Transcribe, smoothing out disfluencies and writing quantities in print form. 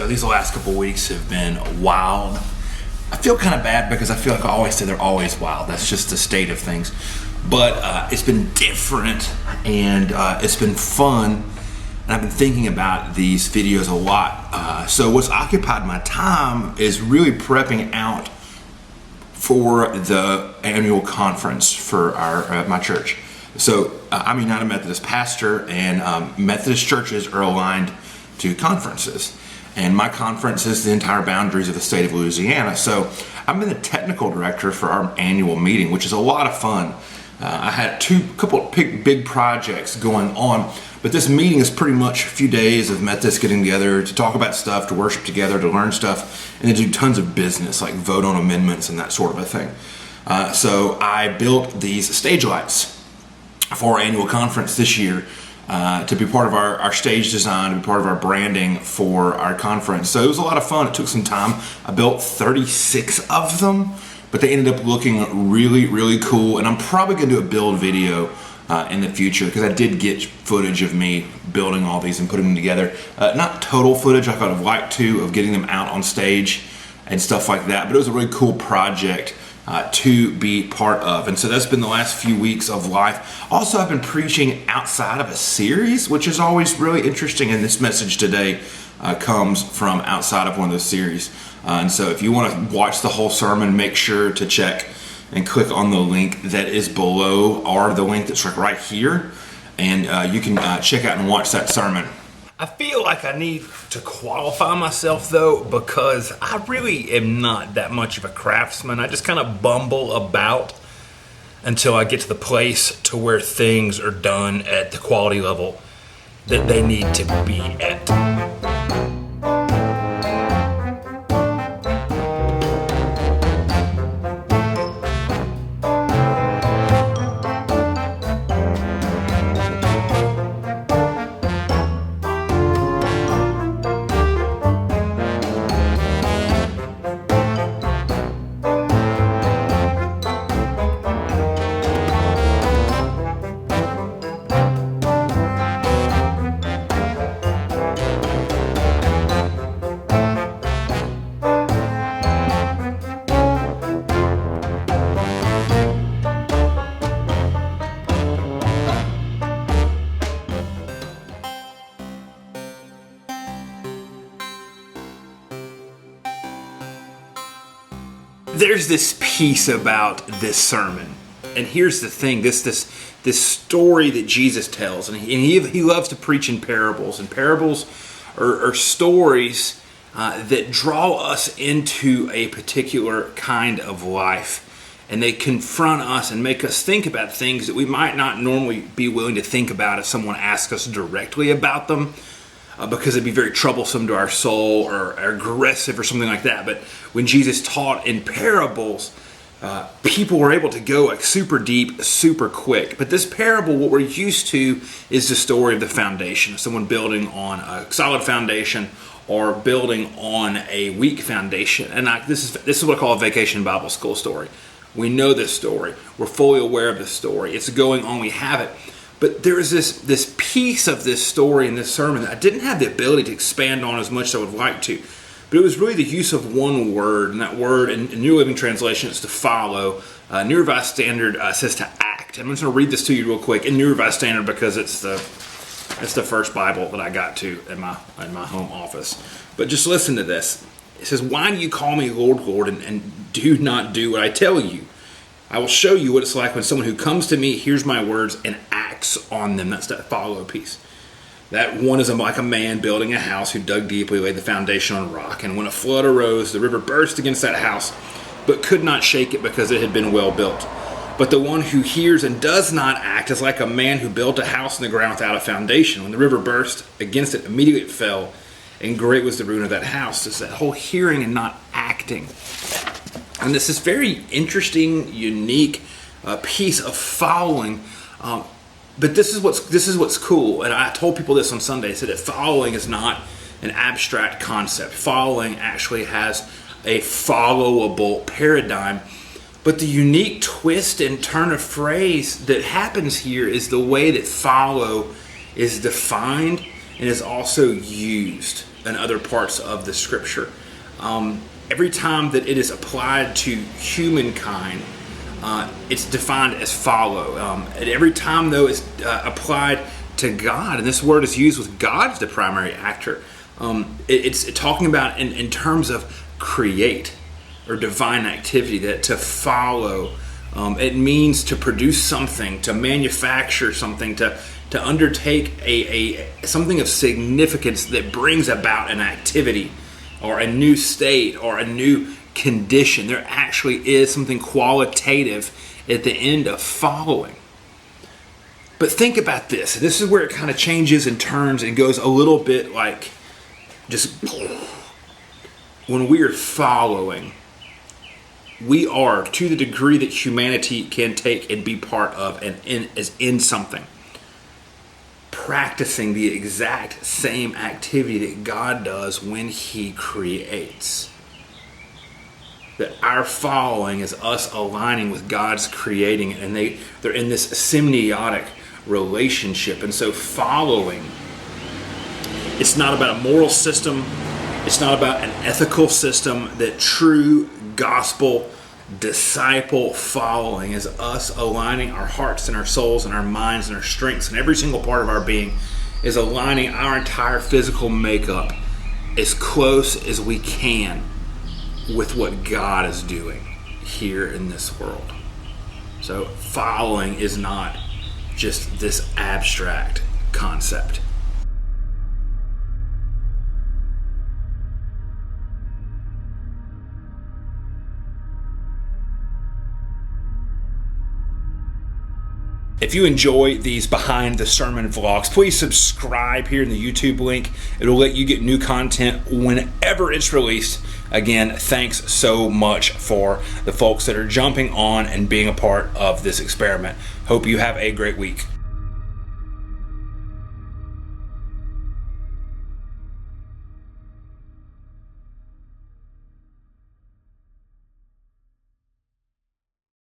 So these last couple weeks have been wild. I feel kind of bad because I feel like I always say they're always wild. That's just the state of things. But it's been different and it's been fun. And I've been thinking about these videos a lot. So what's occupied my time is really prepping out for the annual conference for my church. So I'm a United Methodist pastor, and Methodist churches are aligned to conferences. And my conference is the entire boundaries of the state of Louisiana. So I've been the technical director for our annual meeting, which is a lot of fun. I had couple big projects going on, but this meeting is pretty much a few days of Methodists getting together to talk about stuff, to worship together, to learn stuff, and to do tons of business, like vote on amendments and that sort of a thing. So I built these stage lights for our annual conference this year to be part of our stage design, to be part of our branding for our conference. So it was a lot of fun. It took some time. I built 36 of them, but they ended up looking really, really cool. And I'm probably going to do a build video in the future, because I did get footage of me building all these and putting them together. Not total footage like I would have liked to, of getting them out on stage and stuff like that, but it was a really cool project to be part of. And so that's been the last few weeks of life. Also, I've been preaching outside of a series, which is always really interesting, and this message today comes from outside of one of those series. And so if you want to watch the whole sermon, make sure to check and click on the link that is below, or the link that's like right here, and you can check out and watch that sermon. I feel like I need to qualify myself though, because I really am not that much of a craftsman. I just kind of bumble about until I get to the place to where things are done at the quality level that they need to be at. There's this piece about this sermon, and here's the thing: this story that Jesus tells, and he loves to preach in parables, and parables are stories that draw us into a particular kind of life, and they confront us and make us think about things that we might not normally be willing to think about if someone asks us directly about them. Because it'd be very troublesome to our soul, or aggressive or something like that. But when Jesus taught in parables, people were able to go like super deep, super quick. But this parable, what we're used to, is the story of the foundation. Someone building on a solid foundation or building on a weak foundation. And this is what I call a vacation Bible school story. We know this story. We're fully aware of this story. It's going on. We have it. But there is this piece of this story in this sermon that I didn't have the ability to expand on as much as I would like to. But it was really the use of one word, and that word in New Living Translation is to follow. New Revised Standard says to act. I'm just going to read this to you real quick in New Revised Standard, because it's the first Bible that I got to in my home office. But just listen to this. It says, "Why do you call me Lord, Lord, and do not do what I tell you? I will show you what it's like when someone who comes to me hears my words and acts on them." That's that follow piece. That one is like a man building a house who dug deeply, laid the foundation on rock. And when a flood arose, the river burst against that house, but could not shake it because it had been well built. But the one who hears and does not act is like a man who built a house in the ground without a foundation. When the river burst against it, immediately it fell, and great was the ruin of that house. It's that whole hearing and not acting. And this is very interesting, unique piece of following. But this is what's cool. And I told people this on Sunday. I said that following is not an abstract concept. Following actually has a followable paradigm. But the unique twist and turn of phrase that happens here is the way that follow is defined and is also used. in other parts of the scripture. Every time that it is applied to humankind, it's defined as follow. And every time, though, it's applied to God, and this word is used with God as the primary actor, it's talking about in terms of create or divine activity, that to follow, it means to produce something, to manufacture something, to undertake a something of significance that brings about an activity or a new state or a new condition. There actually is something qualitative at the end of following. But think about this. This is where it kind of changes and turns and goes a little bit like just when we are following, we are, to the degree that humanity can take and be part of and is in something, practicing the exact same activity that God does when He creates. That our following is us aligning with God's creating, and they're in this symbiotic relationship. And so following, it's not about a moral system, it's not about an ethical system. That true gospel disciple following is us aligning our hearts and our souls and our minds and our strengths and every single part of our being, is aligning our entire physical makeup as close as we can with what God is doing here in this world. So following is not just this abstract concept. If you enjoy these behind the sermon vlogs, please subscribe here in the YouTube link. It'll let you get new content whenever it's released. Again, thanks so much for the folks that are jumping on and being a part of this experiment. Hope you have a great week.